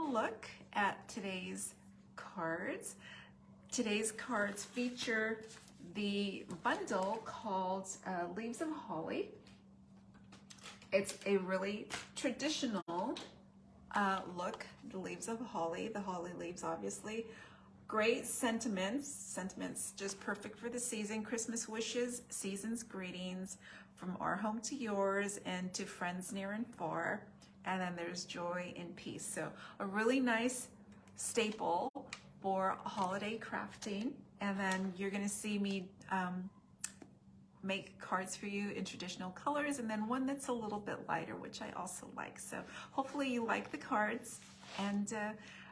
look at today's cards. Today's cards feature the bundle called Leaves of Holly. It's a really traditional look, the leaves of holly, the holly leaves obviously. Great sentiments just perfect for the season. Christmas wishes, season's greetings from our home to yours and to friends near and far. And then there's joy and peace. So a really nice staple for holiday crafting. And then you're gonna see me make cards for you in traditional colors, and then one that's a little bit lighter, which I also like. So hopefully you like the cards. And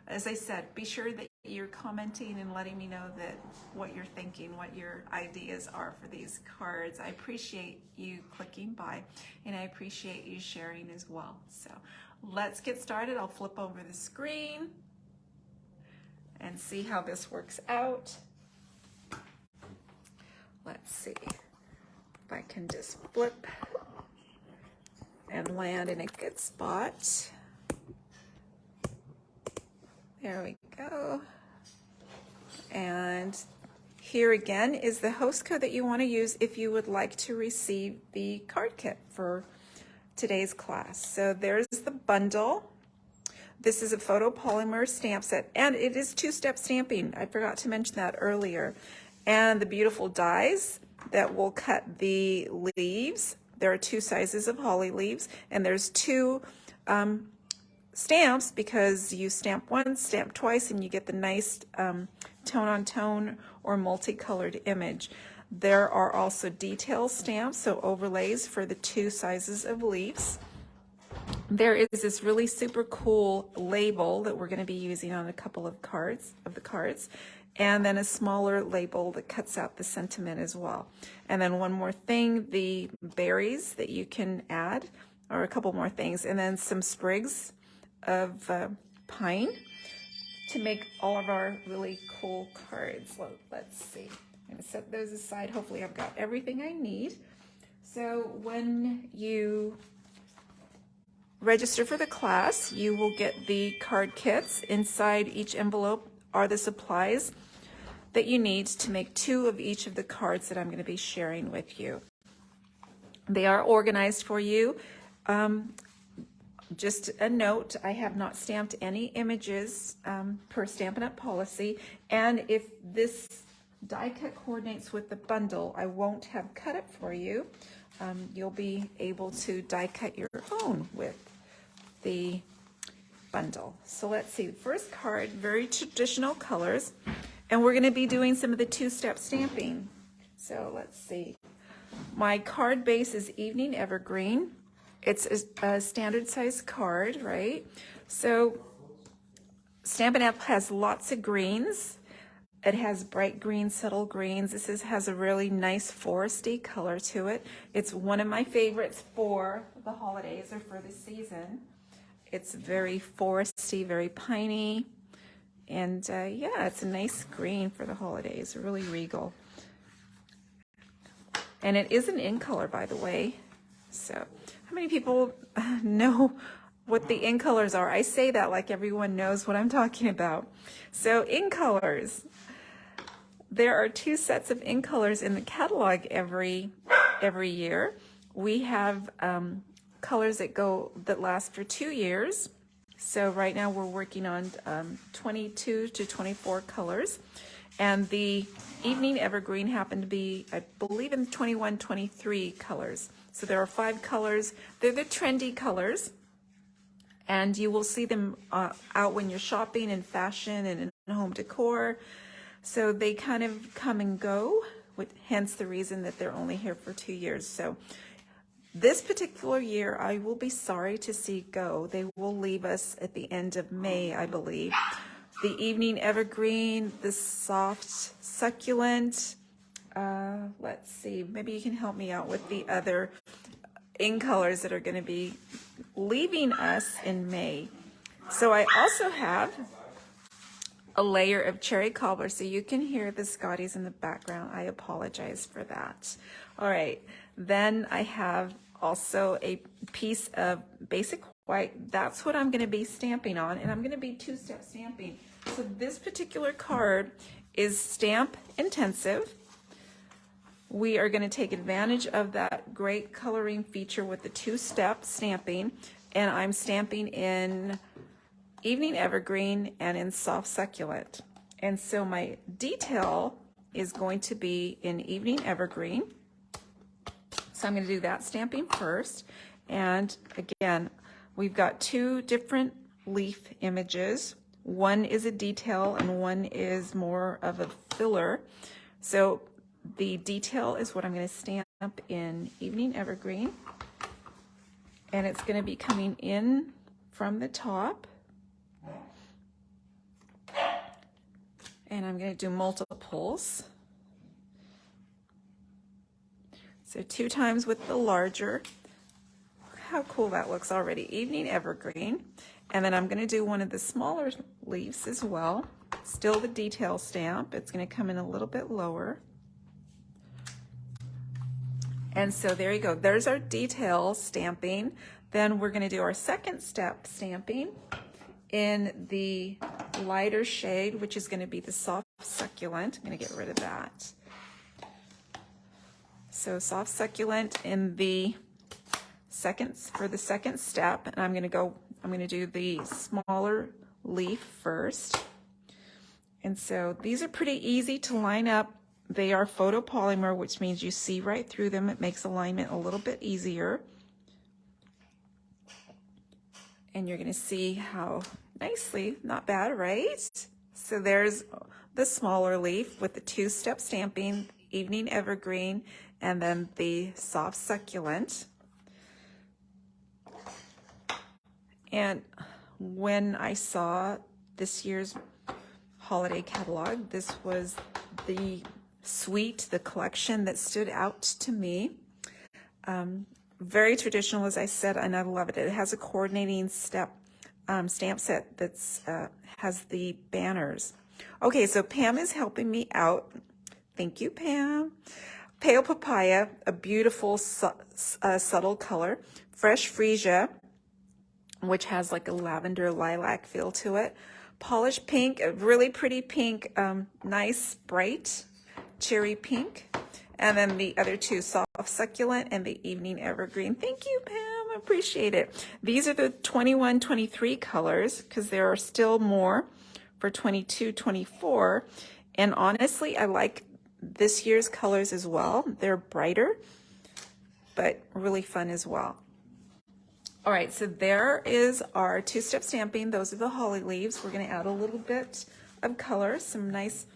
as I said, be sure that you're commenting and letting me know that what you're thinking, what your ideas are for these cards. I appreciate you clicking by, and I appreciate you sharing as well. So let's get started. I'll flip over the screen and see how this works out. Let's see if I can just flip and land in a good spot. There we go. And here again is the host code that you want to use if you would like to receive the card kit for today's class. So there's the bundle. This is a photopolymer stamp set, and it is two-step stamping. I forgot to mention that earlier. And the beautiful dies that will cut the leaves. There are two sizes of holly leaves, and there's two stamps, because you stamp once, stamp twice, and you get the nice tone-on-tone or multicolored image. There are also detail stamps, so overlays for the two sizes of leaves. There is this really super cool label that we're going to be using on a couple of the cards, and then a smaller label that cuts out the sentiment as well. And then one more thing, the berries that you can add, or a couple more things, and then some sprigs of pine to make all of our really cool cards. Well, let's see. I'm going to set those aside. Hopefully I've got everything I need. So when you register for the class, you will get the card kits. Inside each envelope are the supplies that you need to make two of each of the cards that I'm going to be sharing with you. They are organized for you. Just a note, I have not stamped any images per Stampin' Up policy, and if this die cut coordinates with the bundle, I won't have cut it for you. You'll be able to die cut your own with the bundle. So let's see, first card, very traditional colors, and we're going to be doing some of the two-step stamping. So let's see, my card base is Evening Evergreen. It's a standard size card, right? So Stampin' Up has lots of greens. It has bright green, subtle greens. This has a really nice foresty color to it. It's one of my favorites for the holidays or for the season. It's very foresty, very piney. And yeah, it's a nice green for the holidays, really regal. And it is an in color, by the way. So how many people know what the in colors are? I say that like everyone knows what I'm talking about. So in colors, there are two sets of in colors in the catalog every year. We have colors that last for 2 years. So right now we're working on 22 to 24 colors. And the Evening Evergreen happened to be, I believe, in 21, 23 colors. So there are 5 colors. They're the trendy colors, and you will see them out when you're shopping in fashion and in home decor. So they kind of come and go, hence the reason that they're only here for 2 years. So this particular year, I will be sorry to see go. They will leave us at the end of May, I believe. The Evening Evergreen, the soft succulent. Let's see, maybe you can help me out with the other in colors that are going to be leaving us in May. So I also have a layer of cherry cobbler, so you can hear the Scotties in the background. I apologize for that. All right, then I have also a piece of basic white. That's what I'm going to be stamping on, and I'm going to be two-step stamping. So this particular card is stamp intensive. We are going to take advantage of that great coloring feature with the two-step stamping, and I'm stamping in Evening Evergreen and in Soft Succulent. And so my detail is going to be in Evening Evergreen. So I'm going to do that stamping first. And again, we've got two different leaf images. One is a detail and one is more of a filler. So the detail is what I'm going to stamp in Evening Evergreen. And it's going to be coming in from the top. And I'm going to do multiples. So 2 times with the larger. How cool that looks already. Evening Evergreen. And then I'm going to do one of the smaller leaves as well. Still the detail stamp. It's going to come in a little bit lower. And so there you go. There's our detail stamping. Then we're going to do our second step stamping in the lighter shade, which is going to be the Soft Succulent. I'm going to get rid of that. So Soft Succulent in the for the second step, and I'm going to do the smaller leaf first. And so these are pretty easy to line up. They are photopolymer, which means you see right through them. It makes alignment a little bit easier. And you're going to see how nicely, not bad, right? So there's the smaller leaf with the two-step stamping, Evening Evergreen, and then the Soft Succulent. And when I saw this year's holiday catalog, this was the suite, the collection that stood out to me. Very traditional, as I said, and I love it. It has a coordinating stamp set that's has the banners. Okay, so Pam is helping me out. Thank you, Pam. Pale Papaya, a beautiful subtle color. Fresh Freesia, which has like a lavender lilac feel to it. Polished Pink, a really pretty pink, nice bright cherry pink. And then the other two, Soft Succulent and the Evening Evergreen. Thank you, Pam. I appreciate it. These are the 21, 23 colors because there are still more for 22, 24. And honestly, I like this year's colors as well. They're brighter, but really fun as well. All right, so there is our two-step stamping. Those are the holly leaves. We're going to add a little bit of color, some nice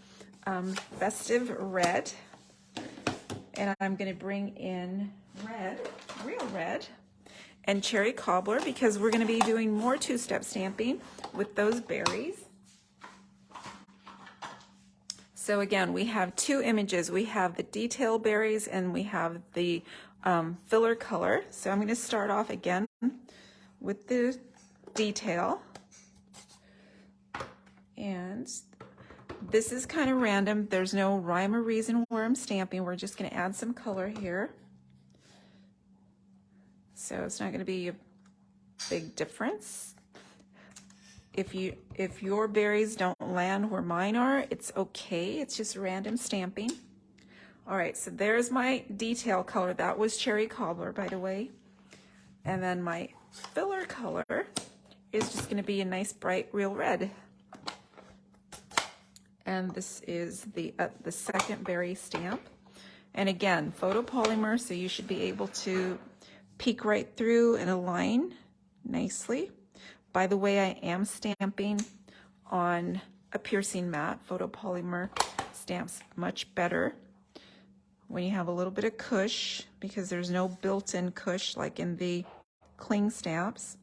festive red. And I'm going to bring in red, real red, and cherry cobbler because we're going to be doing more two-step stamping with those berries. So again, we have two images. We have the detail berries and we have the filler color. So I'm going to start off again with the detail. And this is kind of random. There's no rhyme or reason where I'm stamping. We're just going to add some color here. So it's not going to be a big difference. If your berries don't land where mine are, it's okay. It's just random stamping. All right, so there's my detail color. That was cherry cobbler, by the way. And then my filler color is just going to be a nice bright real red. And this is the second berry stamp. And again, photopolymer, so you should be able to peek right through and align nicely. By the way, I am stamping on a piercing mat. Photopolymer stamps much better when you have a little bit of cush because there's no built-in cush like in the cling stamps.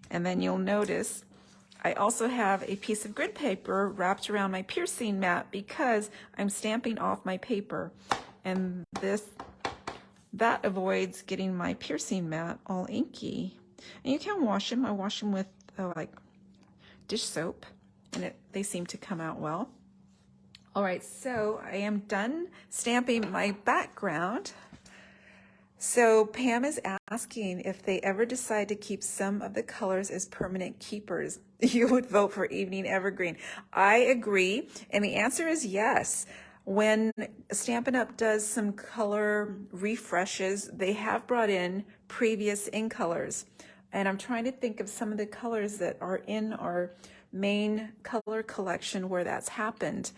And then you'll notice I also have a piece of grid paper wrapped around my piercing mat because I'm stamping off my paper. And that avoids getting my piercing mat all inky. And you can wash them. I wash them with like dish soap and they seem to come out well. All right, so I am done stamping my background. So Pam is asking if they ever decide to keep some of the colors as permanent keepers, you would vote for Evening Evergreen. I agree, and the answer is yes. When Stampin' Up! Does some color refreshes, they have brought in previous in colors. And I'm trying to think of some of the colors that are in our main color collection where that's happened.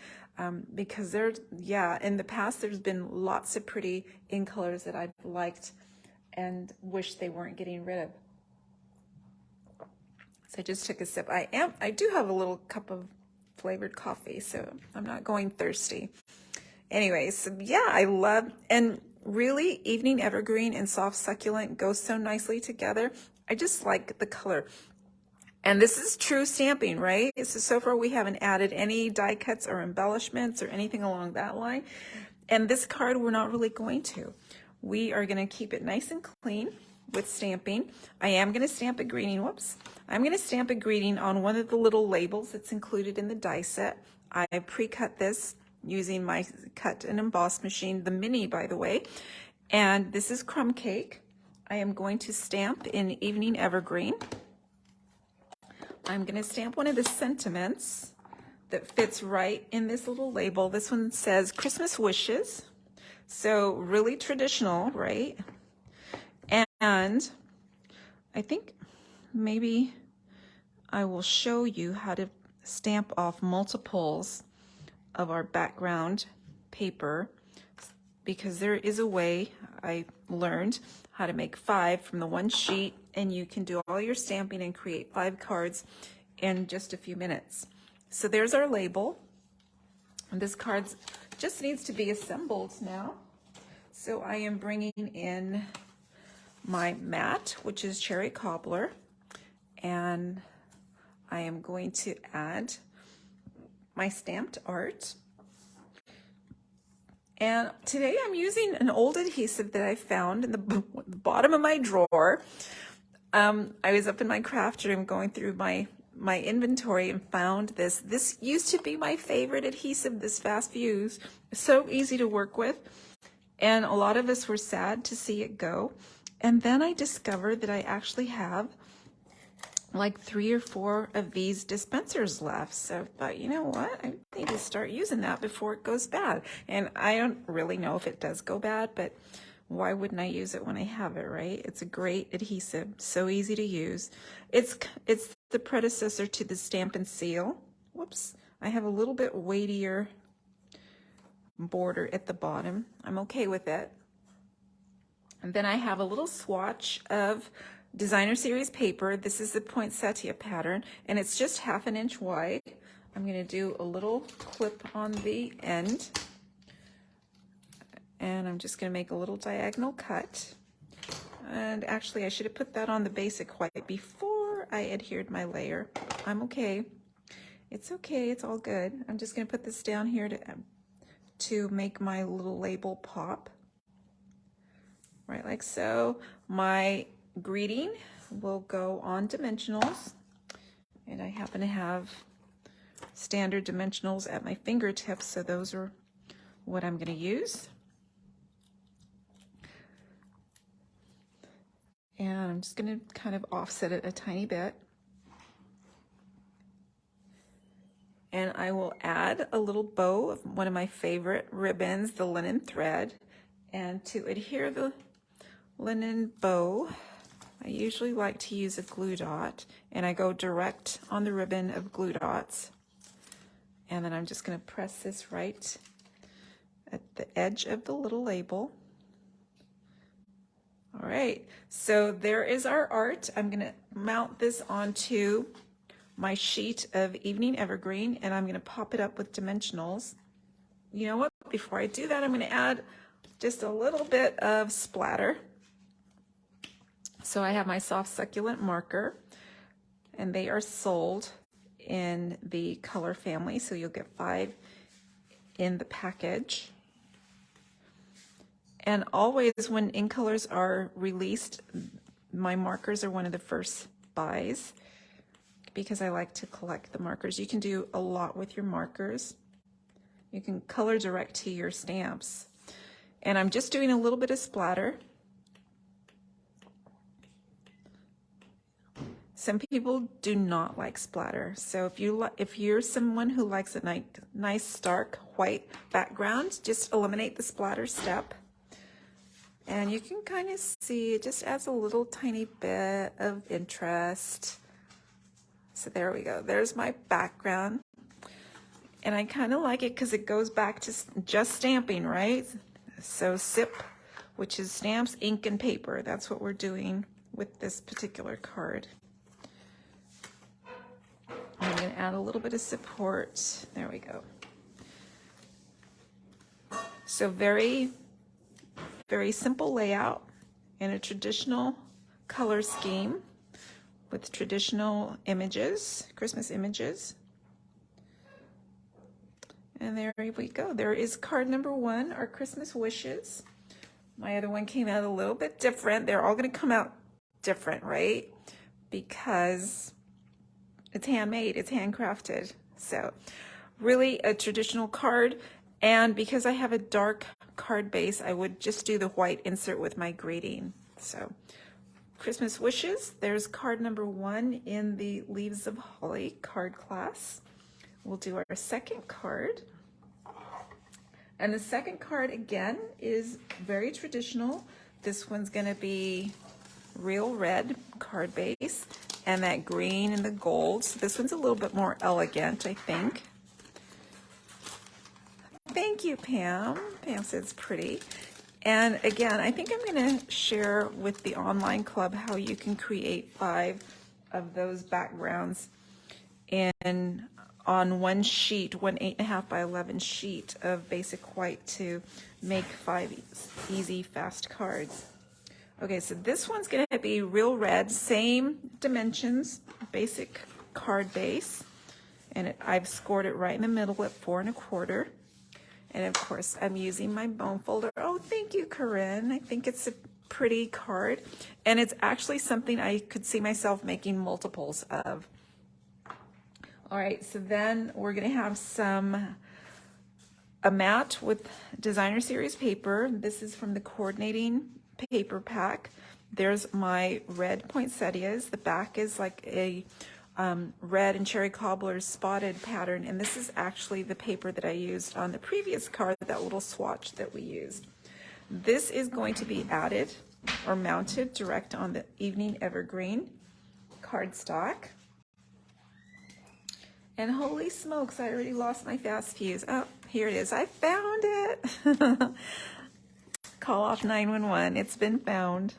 Because yeah, in the past, there's been lots of pretty in colors that I've liked and wish they weren't getting rid of. So I just took a sip. I do have a little cup of flavored coffee, so I'm not going thirsty. Anyways, so yeah, I love, and really Evening Evergreen and Soft Succulent go so nicely together. I just like the color. And this is true stamping, right? So far we haven't added any die cuts or embellishments or anything along that line. And this card, we're not really going to. We are going to keep it nice and clean with stamping. I am going to stamp a greeting. Whoops. I'm going to stamp a greeting on one of the little labels that's included in the die set. I pre-cut this using my cut and emboss machine, the mini, by the way. And this is crumb cake. I am going to stamp in Evening Evergreen. I'm going to stamp one of the sentiments that fits right in this little label. This one says Christmas wishes. So really traditional, right? And I think maybe I will show you how to stamp off multiples of our background paper, because there is a way I learned how to make 5 from the one sheet, and you can do all your stamping and create 5 cards in just a few minutes. So there's our label. And this card just needs to be assembled now. So I am bringing in my mat, which is Cherry Cobbler, and I am going to add my stamped art. And today I'm using an old adhesive that I found in the bottom of my drawer. I was up in my craft room going through my inventory and found this. This used to be my favorite adhesive, this Fast Fuse. So easy to work with. And a lot of us were sad to see it go. And then I discovered that I actually have like 3 or 4 of these dispensers left. So I thought, you know what? I need to start using that before it goes bad. And I don't really know if it does go bad, but why wouldn't I use it when I have it, right? It's a great adhesive, so easy to use. It's the predecessor to the Stampin' Seal. Whoops, I have a little bit weightier border at the bottom. I'm okay with it. And then I have a little swatch of Designer Series paper. This is the poinsettia pattern, and it's just 1/2 inch wide. I'm going to do a little clip on the end, and I'm just going to make a little diagonal cut. And actually, I should have put that on the basic white before I adhered my layer. I'm okay. It's okay. It's all good. I'm just going to put this down here to make my little label pop. Right, like so. My greeting will go on dimensionals, and I happen to have standard dimensionals at my fingertips, so those are what I'm going to use. And I'm just going to kind of offset it a tiny bit. And I will add a little bow of one of my favorite ribbons, the linen thread. And to adhere the linen bow, I usually like to use a glue dot, and I go direct on the ribbon of glue dots. And then I'm just going to press this right at the edge of the little label. All right, so there is our art. I'm going to mount this onto my sheet of Evening Evergreen, and I'm going to pop it up with dimensionals. You know what? Before I do that, I'm going to add just a little bit of splatter. So I have my Soft Succulent marker, and they are sold in the color family, so you'll get 5 in the package. And always when ink colors are released, my markers are one of the first buys, because I like to collect the markers. You can do a lot with your markers. You can color direct to your stamps. And I'm just doing a little bit of splatter Some people do not like splatter. So if you're someone who likes a nice stark white background, just eliminate the splatter step. And you can kind of see it just adds a little tiny bit of interest. So there we go. There's my background. And I kind of like it because it goes back to just stamping, right? So SIP, which is stamps, ink, and paper. That's what we're doing with this particular card. I'm going to add a little bit of support. There we go. So very, very simple layout in a traditional color scheme with traditional images, Christmas images. And there we go. There is card number 1, our Christmas wishes. My other one came out a little bit different. They're all going to come out different, right? Because it's handmade, it's handcrafted. So really a traditional card. And because I have a dark card base, I would just do the white insert with my greeting. So Christmas wishes, there's card number 1 in the Leaves of Holly card class. We'll do our second card. And the second card, again, is very traditional. This one's going to be real red card base and that green and the gold. So this one's a little bit more elegant, I think. Thank you, Pam. Pam says pretty. And again, I think I'm going to share with the online club how you can create 5 of those backgrounds on one sheet, one 8.5 by 11 sheet of basic white to make 5 easy, fast cards. Okay, so this one's going to be real red, same dimensions, basic card base, and I've scored it right in the middle at 4 1/4. And of course, I'm using my bone folder. Oh, thank you, Corinne. I think it's a pretty card, and it's actually something I could see myself making multiples of. All right, so then we're going to have a mat with designer series paper. This is from the coordinating paper pack. There's my red poinsettias. The back is like a red and cherry cobbler's spotted pattern, and this is actually the paper that I used on the previous card, that little swatch that we used. This is going to be added or mounted direct on the Evening Evergreen cardstock. And holy smokes, I already lost my fast fuse. Oh, here it is. I found it. Call off 911. It's been found.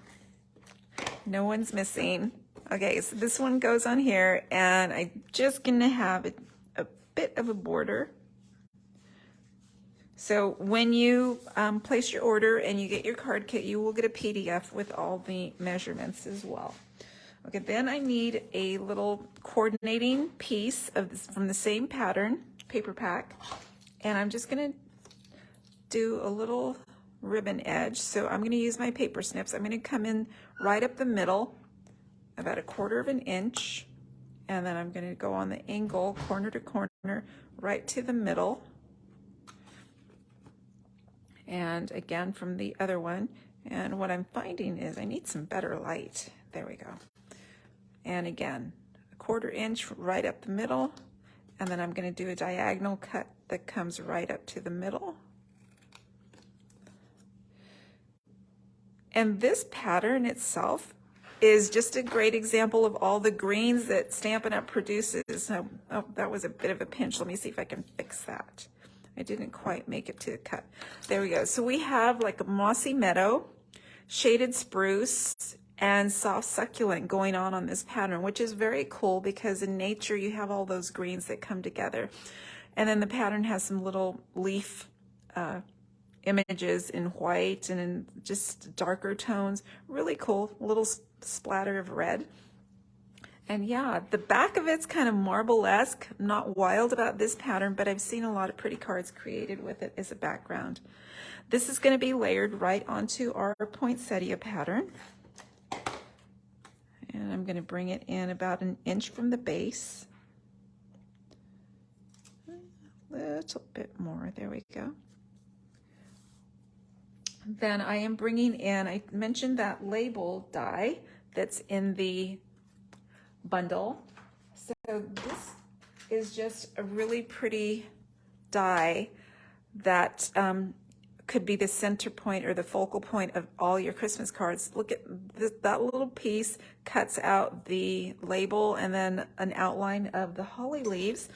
No one's missing. Okay, so this one goes on here, and I'm just going to have a bit of a border. So when you place your order and you get your card kit, you will get a PDF with all the measurements as well. Okay, then I need a little coordinating piece of this from the same pattern, paper pack, and I'm just going to do a little ribbon edge. So I'm going to use my paper snips. I'm going to come in right up the middle, about 1/4 of an inch, and then I'm going to go on the angle, corner to corner, right to the middle. And again from the other one. And what I'm finding is I need some better light. There we go. And again, 1/4 inch right up the middle, and then I'm going to do a diagonal cut that comes right up to the middle. And this pattern itself is just a great example of all the greens that Stampin' Up! Produces. So, oh, that was a bit of a pinch. Let me see if I can fix that. I didn't quite make it to the cut. There we go. So we have like a mossy meadow, shaded spruce, and soft succulent going on this pattern, which is very cool because in nature you have all those greens that come together. And then the pattern has some little leaf images in white and in just darker tones. Really cool, a little splatter of red. And yeah, the back of it's kind of marble-esque. I'm not wild about this pattern, but I've seen a lot of pretty cards created with it as a background. This is going to be layered right onto our poinsettia pattern. And I'm going to bring it in about 1 inch from the base. A little bit more, there we go. Then I am bringing in, I mentioned that label die that's in the bundle. So this is just a really pretty die that could be the center point or the focal point of all your Christmas cards. Look at this, that little piece cuts out the label and then an outline of the holly leaves,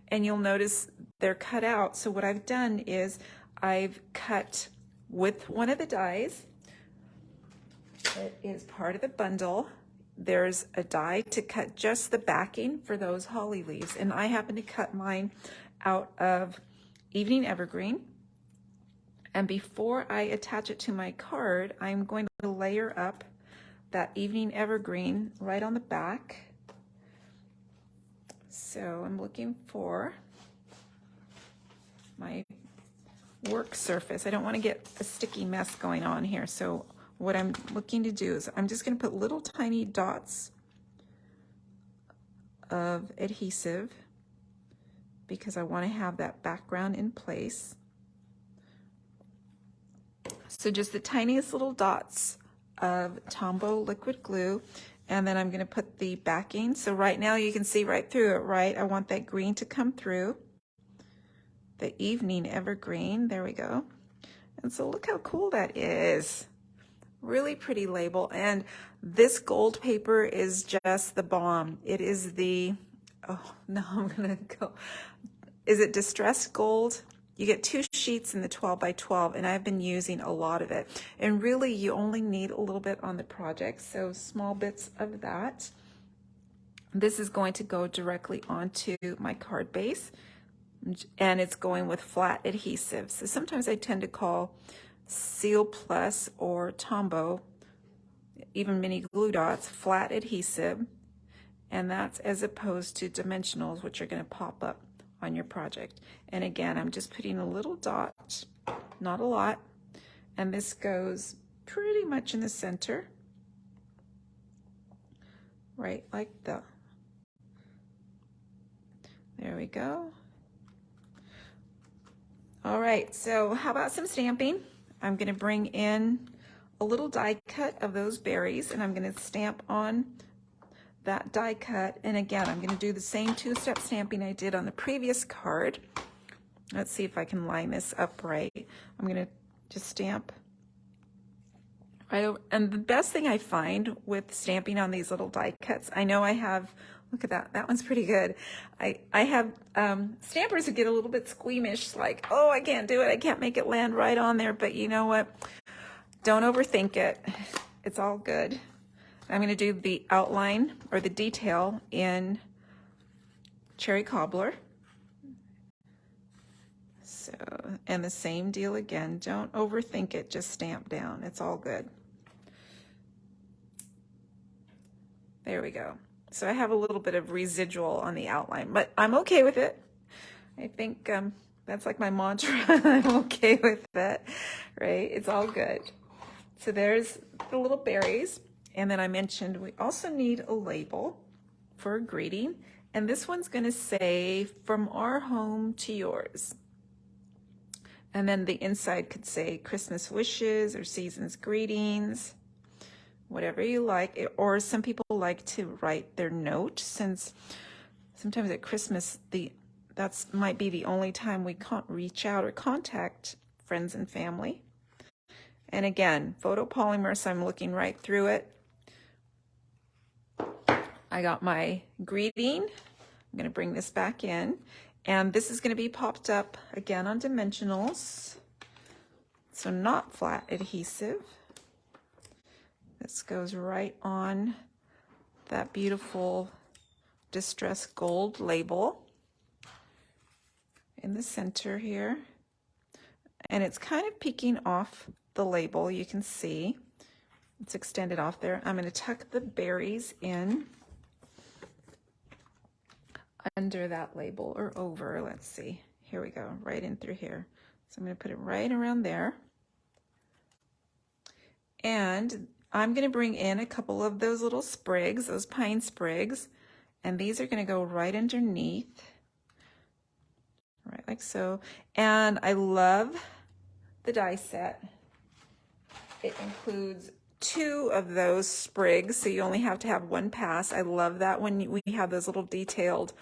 and you'll notice they're cut out. So what I've done is I've cut with one of the dies. It is part of the bundle. There's a die to cut just the backing for those holly leaves, and I happen to cut mine out of Evening Evergreen. And before I attach it to my card, I'm going to layer up that Evening Evergreen right on the back. So I'm looking for my work surface. I don't want to get a sticky mess going on here. So what I'm looking to do is I'm just going to put little tiny dots of adhesive because I want to have that background in place. So just the tiniest little dots of Tombow liquid glue, and then I'm going to put the backing. So right now you can see right through it, right? I want that green to come through. The Evening Evergreen, there we go. And so look how cool that is. Really pretty label, and this gold paper is just the bomb. It is the, oh no, I'm gonna go, is it distressed gold? You get 2 sheets in the 12 by 12, and I've been using a lot of it. And really, you only need a little bit on the project, so small bits of that. This is going to go directly onto my card base, and it's going with flat adhesive. So sometimes I tend to call Seal Plus or Tombow, even mini glue dots, flat adhesive, and that's as opposed to dimensionals, which are going to pop up on your project. And again, I'm just putting a little dot, not a lot, and this goes pretty much in the center, right like that. There we go. All right, so how about some stamping? I'm going to bring in a little die cut of those berries, and I'm going to stamp on that die cut. And again, I'm going to do the same 2-step stamping I did on the previous card. Let's see if I can line this up right. I'm going to just stamp right over. And the best thing I find with stamping on these little die cuts, I know I have, look at that, that one's pretty good. I have stampers who get a little bit squeamish, like, oh, I can't do it, I can't make it land right on there. But you know what? Don't overthink it. It's all good. I'm going to do the outline or the detail in Cherry Cobbler. So, and the same deal again. Don't overthink it, just stamp down. It's all good. There we go. So I have a little bit of residual on the outline, but I'm okay with it. I think that's like my mantra. I'm okay with it, right? It's all good. So there's the little berries. And then I mentioned we also need a label for a greeting. And this one's going to say, from our home to yours. And then the inside could say Christmas wishes or season's greetings, whatever you like. Or some people like to write their note, since sometimes at Christmas, that's might be the only time we can't reach out or contact friends and family. And again, photopolymer, so I'm looking right through it. I got my greeting. I'm going to bring this back in, and this is going to be popped up again on dimensionals, so not flat adhesive. This goes right on that beautiful distressed gold label in the center here, and it's kind of peeking off the label. You can see it's extended off there. I'm going to tuck the berries in under that label, or over, let's see, here we go, right in through here. So I'm going to put it right around there, and I'm going to bring in a couple of those little sprigs, those pine sprigs, and these are going to go right underneath, right like so. And I love the die set. It includes 2 of those sprigs, so you only have to have 1 pass. I love that when we have those little detailed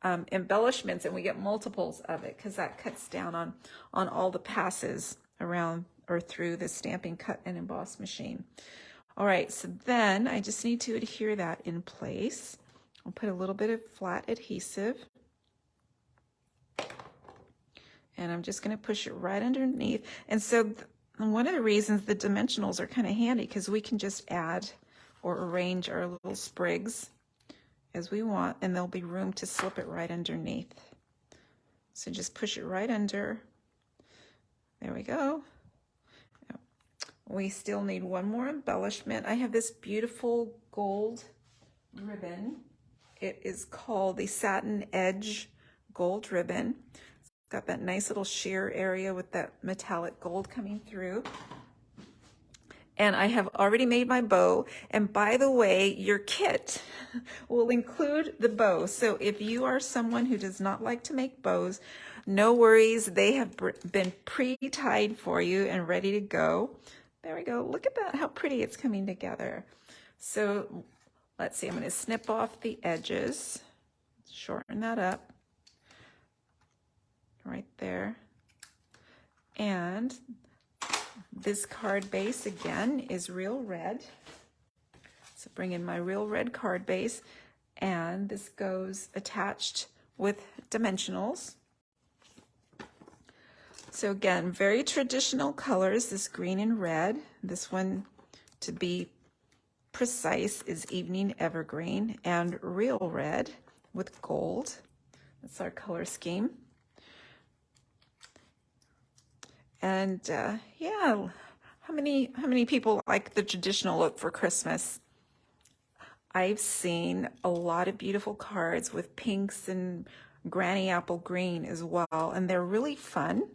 embellishments and we get multiples of it, because that cuts down on all the passes around or through the Stampin' Cut and Emboss machine. All right, so then I just need to adhere that in place. I'll put a little bit of flat adhesive. And I'm just going to push it right underneath. And so one of the reasons the dimensionals are kind of handy, because we can just add or arrange our little sprigs as we want, and there'll be room to slip it right underneath. So just push it right under. There we go. We still need one more embellishment. I have this beautiful gold ribbon. It is called the Satin Edge Gold Ribbon. It's got that nice little sheer area with that metallic gold coming through. And I have already made my bow. And by the way, your kit will include the bow. So if you are someone who does not like to make bows, no worries. They have been pre-tied for you and ready to go. There we go. Look at that, how pretty it's coming together. So let's see, I'm going to snip off the edges, shorten that up right there. And this card base again is real red. So bring in my real red card base, and this goes attached with dimensionals. So again, very traditional colors, this green and red. This one, to be precise, is Evening Evergreen, and real red with gold. That's our color scheme. And yeah, how many people like the traditional look for Christmas? I've seen a lot of beautiful cards with pinks and granny apple green as well, and they're really fun.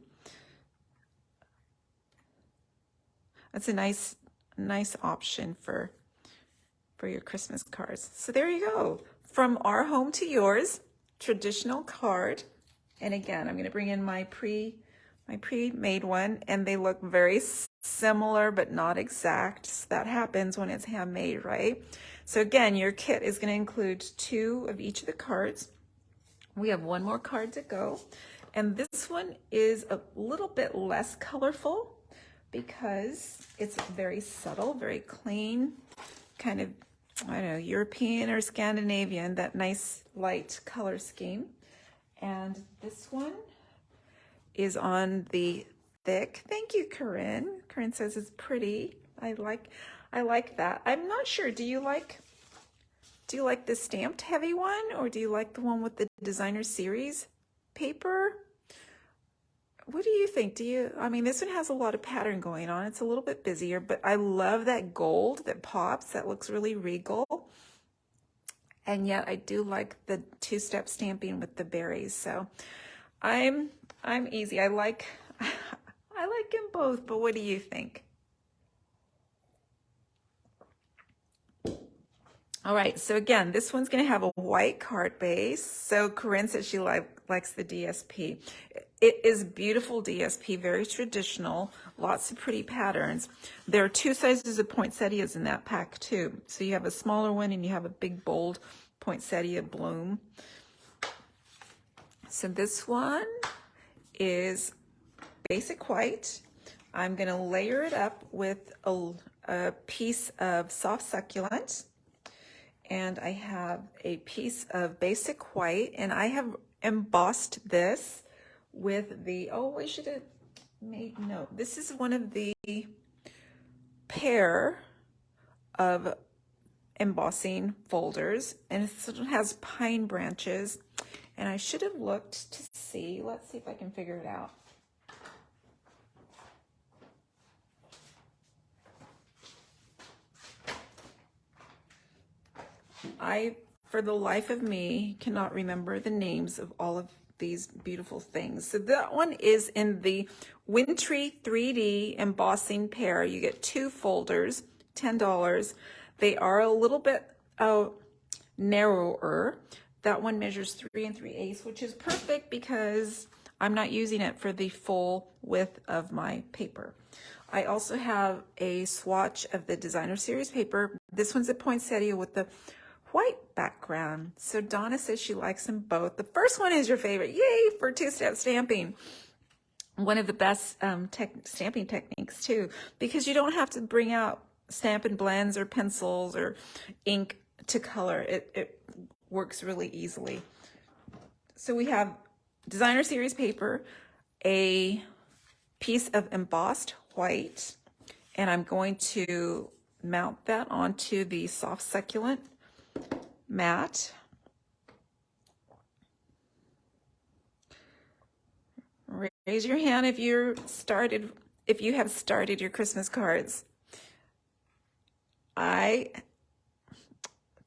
That's a nice option for your Christmas cards. So there you go. From our home to yours, traditional card. And again, I'm going to bring in my pre-made one, and they look very similar but not exact. So that happens when it's handmade, right? So again, your kit is going to include 2 of each of the cards. We have 1 more card to go, and this one is a little bit less colorful because it's very subtle, very clean, kind of, I don't know, European or Scandinavian, that nice light color scheme. And this one is on the thick. Thank you, Corinne. Corinne says it's pretty. I like that. I'm not sure. Do you like the stamped heavy one, or do you like the one with the designer series paper? What do you think? I mean, this one has a lot of pattern going on. It's a little bit busier, but I love that gold that pops. That looks really regal. And yet I do like the 2-step stamping with the berries. So I'm easy. I like them both, but what do you think? All right, so again, this one's going to have a white card base. So Corinne says she likes the DSP. It is beautiful DSP, very traditional, lots of pretty patterns. There are 2 sizes of poinsettias in that pack too. So you have a smaller one and you have a big, bold poinsettia bloom. So this one is basic white. I'm going to layer it up with a piece of soft succulent. And I have a piece of basic white, and I have embossed this with the, oh, I should have made note. This is one of the pair of embossing folders, and it has pine branches, and I should have looked to see, let's see if I can figure it out. I, for the life of me, cannot remember the names of all of these beautiful things. So that one is in the Wintry 3D embossing pair. You get 2 folders, $10. They are a little bit narrower. That one measures 3 3/8, which is perfect because I'm not using it for the full width of my paper. I also have a swatch of the designer series paper. This one's a poinsettia with the white background. So Donna says she likes them both. The first one is your favorite. Yay for two-step stamping. One of the best stamping techniques too, because you don't have to bring out Stampin' Blends or pencils or ink to color. It works really easily. So we have designer series paper, a piece of embossed white, and I'm going to mount that onto the soft succulent mat. Raise your hand if you have started your Christmas cards.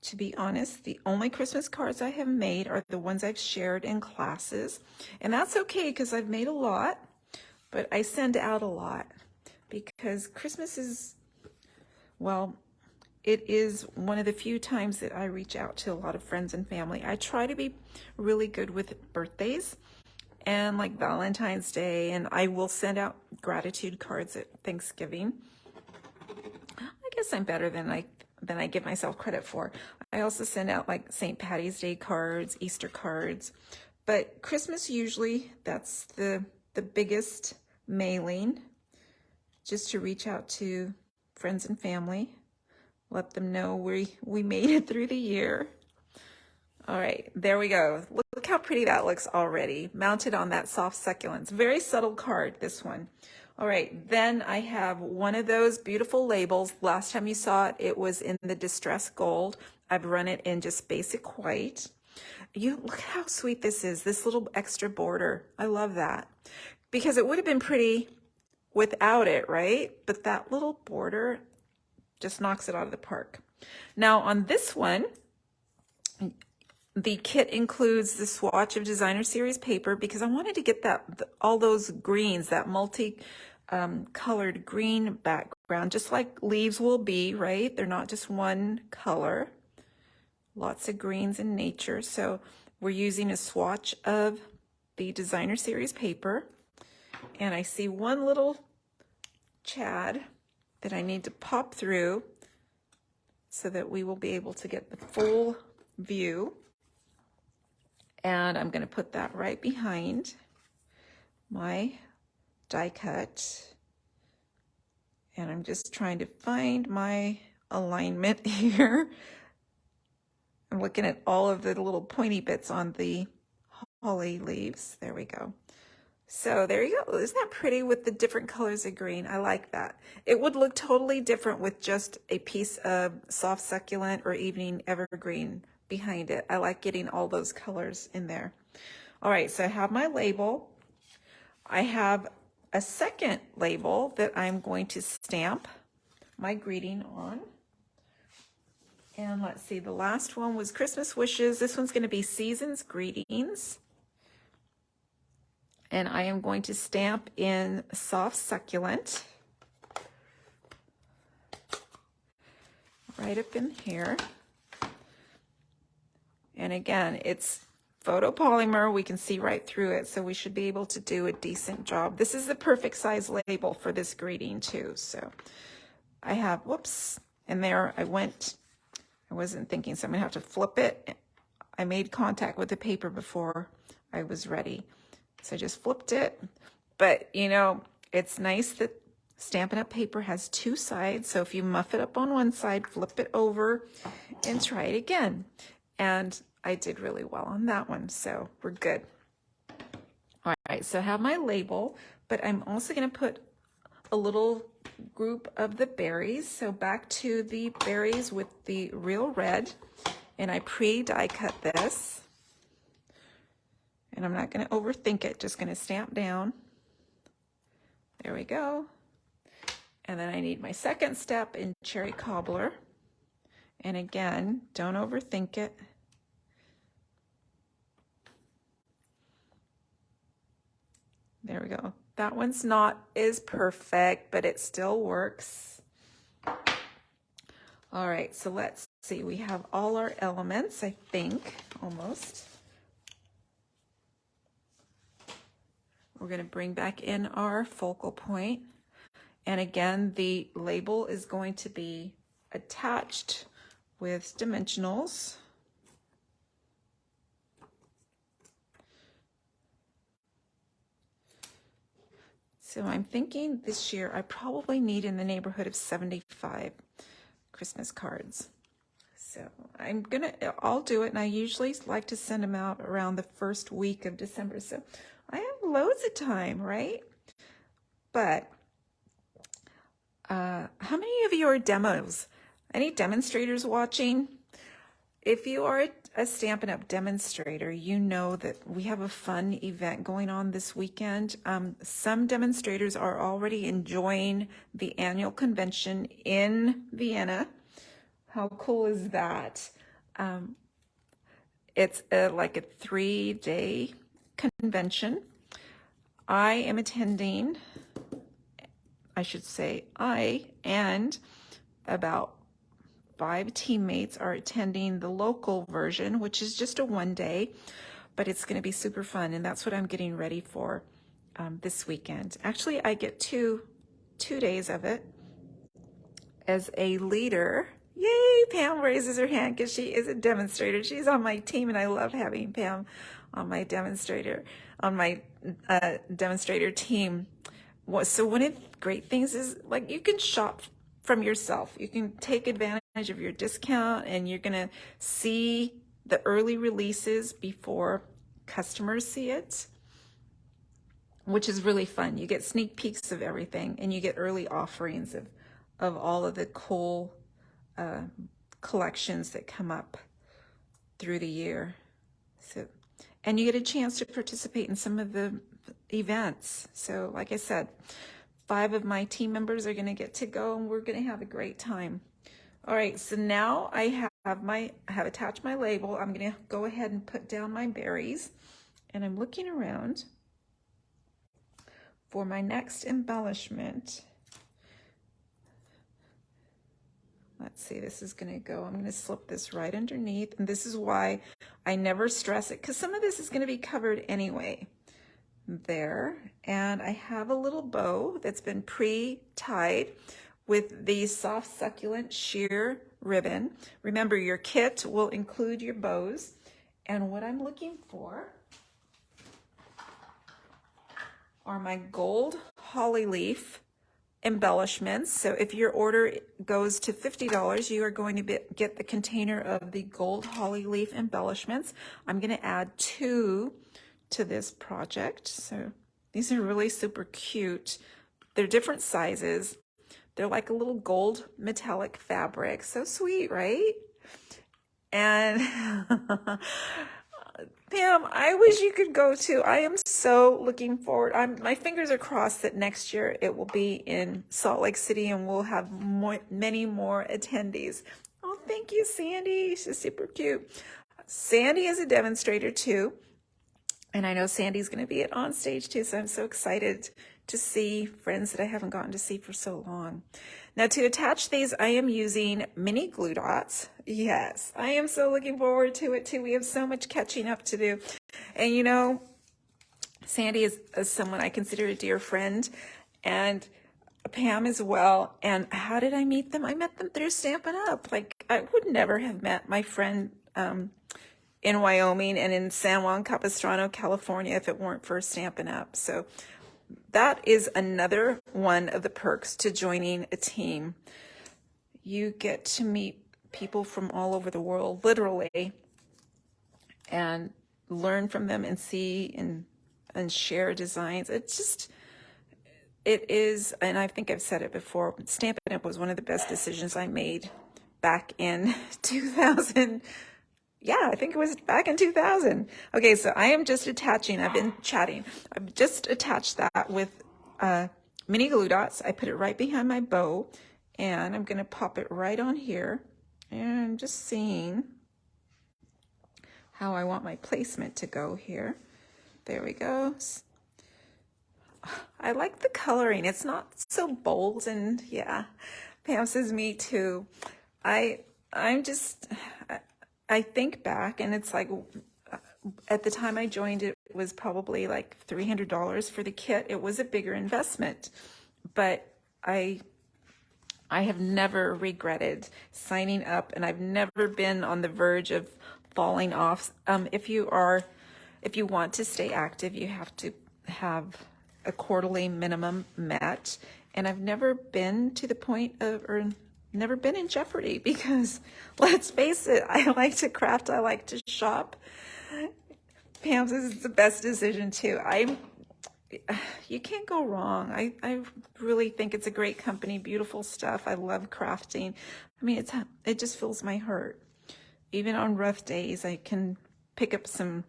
To be honest, the only Christmas cards I have made are the ones I've shared in classes, and that's okay because I've made a lot, but I send out a lot because Christmas is, well, it is one of the few times that I reach out to a lot of friends and family. I try to be really good with birthdays and like Valentine's Day, and I will send out gratitude cards at Thanksgiving. I guess I'm better than I give myself credit for. I also send out like St. Patty's Day cards, Easter cards, but Christmas usually that's the biggest mailing, just to reach out to friends and family, let them know we made it through the year. All right, there we go. Look how pretty that looks already, mounted on that soft succulents. Very subtle card, this one. All right, then I have one of those beautiful labels. Last time you saw it, it was in the distressed gold. I've run it in just basic white. Look how sweet this is, this little extra border. I love that because it would have been pretty without it, right? But that little border just knocks it out of the park. Now on this one, the kit includes the swatch of designer series paper because I wanted to get all those greens, that multi-colored green background, just like leaves will be, right? They're not just one color. Lots of greens in nature. So we're using a swatch of the designer series paper. And I see one little chad that I need to pop through so that we will be able to get the full view. And I'm going to put that right behind my die cut. And I'm just trying to find my alignment here. I'm looking at all of the little pointy bits on the holly leaves. There we go. So there you go. Isn't that pretty with the different colors of green? I like that. It would look totally different with just a piece of soft succulent or evening evergreen behind it. I like getting all those colors in there. All right, so I have my label. I have a second label that I'm going to stamp my greeting on. And let's see, the last one was Christmas wishes. This one's going to be season's greetings. And I am going to stamp in soft succulent right up in here. And again, it's photopolymer. We can see right through it, so we should be able to do a decent job. This is the perfect size label for this greeting too. So I have, whoops, and there I wasn't thinking, so I'm gonna have to flip it. I made contact with the paper before I was ready. So I just flipped it, but you know, it's nice that Stampin' Up! Paper has two sides, so if you muff it up on one side, flip it over and try it again. And I did really well on that one, so we're good. All right, so I have my label, but I'm also gonna put a little group of the berries. So back to the berries with the real red, and I pre-die cut this. And I'm not going to overthink it, just going to stamp down. There we go. And then I need my second step in cherry cobbler. And again, don't overthink it. There we go. That one's not as perfect, but it still works. All right, so let's see. We have all our elements, I think, almost. We're going to bring back in our focal point. And again, the label is going to be attached with dimensionals. So I'm thinking this year I probably need in the neighborhood of 75 Christmas cards. So I'll do it, and I usually like to send them out around the first week of December. So I have loads of time, right? But how many of you are demos? Any demonstrators watching? If you are a Stampin' Up! Demonstrator, you know that we have a fun event going on this weekend. Some demonstrators are already enjoying the annual convention in Vienna. How cool is that? It's like a 3-day convention. I am attending, I should say I and about 5 teammates are attending the local version, which is just a 1-day, but it's going to be super fun, and that's what I'm getting ready for this weekend. Actually, I get two days of it as a leader. Yay, Pam raises her hand because she is a demonstrator. She's on my team, and I love having Pam on my demonstrator team. So one of the great things is, like, you can shop from yourself. You can take advantage of your discount, and you're gonna see the early releases before customers see it, which is really fun. You get sneak peeks of everything, and you get early offerings of all of the cool collections that come up through the year. So, and you get a chance to participate in some of the events. So like I said, 5 of my team members are going to get to go, and we're going to have a great time. All right, so now I have attached my label. I'm going to go ahead and put down my berries, and I'm looking around for my next embellishment. Let's see, this is going to go, I'm going to slip this right underneath, and this is why I never stress it, because some of this is going to be covered anyway. There, and I have a little bow that's been pre-tied with the soft succulent sheer ribbon. Remember, your kit will include your bows, and what I'm looking for are my gold holly leaf embellishments. So if your order goes to $50, you are going to get the container of the gold holly leaf embellishments. I'm going to add 2 to this project. So these are really super cute. They're different sizes. They're like a little gold metallic fabric. So sweet, right? And Pam, I wish you could go too. I am so looking forward. My fingers are crossed that next year it will be in Salt Lake City, and we'll have many more attendees. Oh, thank you, Sandy. She's super cute. Sandy is a demonstrator too. And I know Sandy's going to be on stage too, so I'm so excited to see friends that I haven't gotten to see for so long. Now, to attach these, I am using mini glue dots. Yes, I am so looking forward to it too. We have so much catching up to do. And you know, Sandy is someone I consider a dear friend, and Pam as well. And how did I meet them? I met them through Stampin' Up. Like, I would never have met my friend in Wyoming and in San Juan Capistrano, California, if it weren't for Stampin' Up. So that is another one of the perks to joining a team. You get to meet people from all over the world, literally, and learn from them and see and share designs. It is, and I think I've said it before, Stampin' Up! Was one of the best decisions I made back in 2000. Yeah, I think it was back in 2000. Okay, so I am just attaching, I've been chatting. I've just attached that with mini glue dots. I put it right behind my bow, and I'm gonna pop it right on here. And I'm just seeing how I want my placement to go here. There we go. I like the coloring. It's not so bold, and yeah, Pam says me too. I think back, and it's like, at the time I joined, it was probably like $300 for the kit. It was a bigger investment, but I have never regretted signing up, and I've never been on the verge of falling off. If you want to stay active, you have to have a quarterly minimum met. And I've never been to the point of, or never been in jeopardy, because let's face it, I like to craft, I like to shop. Pam's is the best decision too. You can't go wrong. I really think it's a great company, beautiful stuff. I love crafting. I mean, it just fills my heart. Even on rough days, I can pick up some,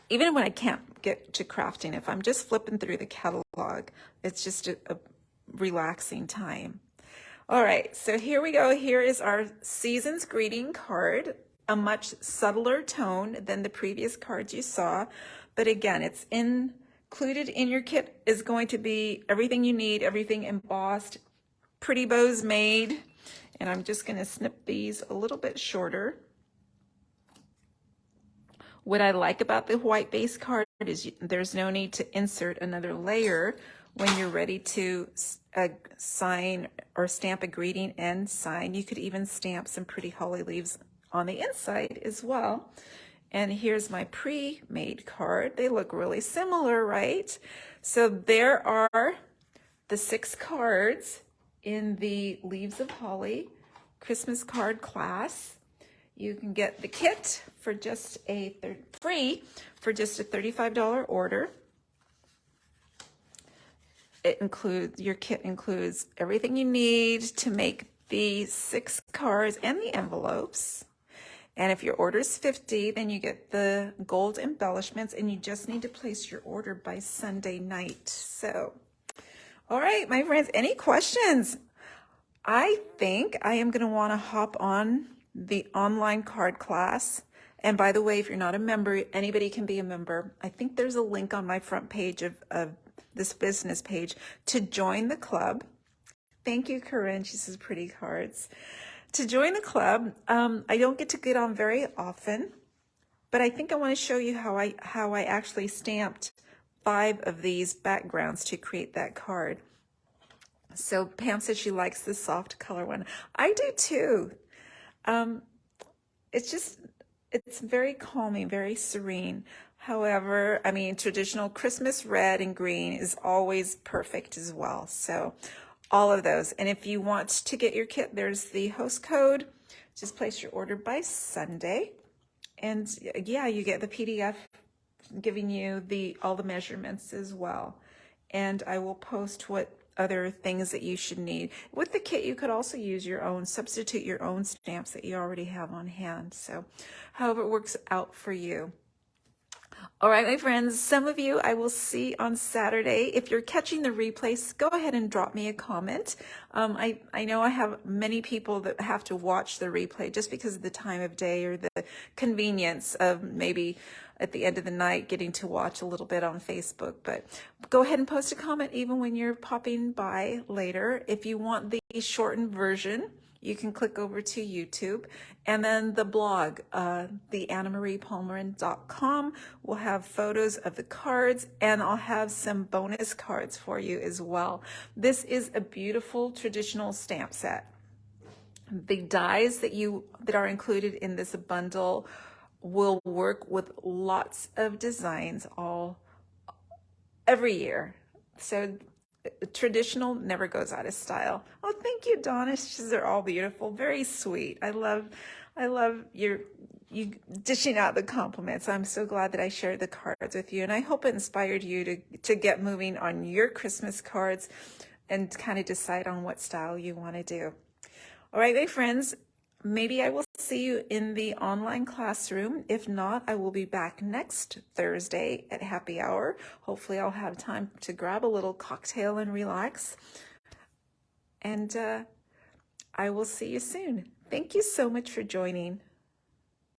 even when I can't get to crafting, if I'm just flipping through the catalog, it's just a relaxing time. All right, so here we go. Here is our season's greeting card, a much subtler tone than the previous cards you saw. But again, it's included in your kit is going to be everything you need, everything embossed, pretty bows made. And I'm just going to snip these a little bit shorter. What I like about the white base card is there's no need to insert another layer when you're ready to sign or stamp a greeting and sign. You could even stamp some pretty holly leaves on the inside as well. And here's my pre-made card. They look really similar, right? So there are the 6 cards in the Leaves of Holly Christmas card class. You can get the kit for just free for just a $35 order. Your kit includes everything you need to make the 6 cards and the envelopes. And if your order is $50, then you get the gold embellishments, and you just need to place your order by Sunday night. So, all right, my friends, any questions? I think I am going to want to hop on the online card class. And by the way, if you're not a member, anybody can be a member. I think there's a link on my front page of this business page to join the club. Thank you, Corinne. She says pretty cards. To join the club, I don't get to get on very often, but I think I want to show you how I actually stamped 5 of these backgrounds to create that card. So Pam says she likes the soft color one. I do too. It's very calming, very serene. However, I mean, traditional Christmas red and green is always perfect as well. So all of those. And if you want to get your kit, there's the host code. Just place your order by Sunday. And yeah, you get the PDF giving you all the measurements as well. And I will post what other things that you should need. With the kit, you could also use your own, substitute your own stamps that you already have on hand. So however it works out for you. All right, my friends, some of you I will see on Saturday. If you're catching the replays, go ahead and drop me a comment. I know I have many people that have to watch the replay just because of the time of day or the convenience of maybe at the end of the night getting to watch a little bit on Facebook. But go ahead and post a comment even when you're popping by later. If you want the shortened version, you can click over to YouTube, and then the blog, theannemariepalmerin.com, will have photos of the cards, and I'll have some bonus cards for you as well. This is a beautiful traditional stamp set. The dies that are included in this bundle will work with lots of designs every year. So traditional never goes out of style. Oh, thank you, Donna. They're all beautiful, very sweet. I love you dishing out the compliments. I'm so glad that I shared the cards with you, and I hope it inspired you to get moving on your Christmas cards and kind of decide on what style you want to do. All right, my friends, maybe I will see you in the online classroom. If not, I will be back next Thursday at happy hour. Hopefully I'll have time to grab a little cocktail and relax. And I will see you soon. Thank you so much for joining.